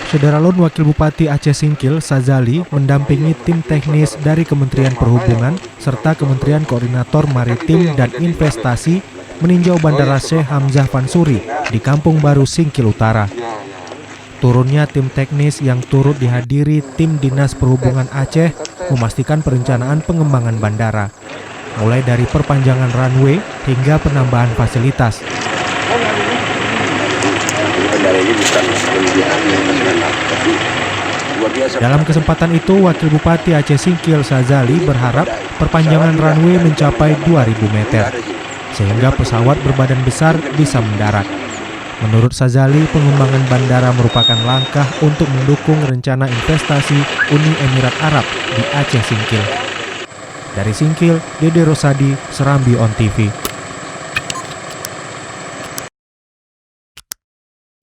Syederalun Wakil Bupati Aceh Singkil, Sazali, mendampingi tim teknis dari Kementerian Perhubungan serta Kementerian Koordinator Maritim dan Investasi meninjau Bandara Syekh Hamzah Fansuri di Kampung Baru Singkil Utara. Turunnya tim teknis yang turut dihadiri tim Dinas Perhubungan Aceh memastikan perencanaan pengembangan bandara, mulai dari perpanjangan runway hingga penambahan fasilitas. Dalam kesempatan itu, Wakil Bupati Aceh Singkil Sazali berharap perpanjangan runway mencapai 2.000 meter, sehingga pesawat berbadan besar bisa mendarat. Menurut Sazali, pengembangan bandara merupakan langkah untuk mendukung rencana investasi Uni Emirat Arab di Aceh Singkil. Dari Singkil, Dede Rosadi, Serambi On TV.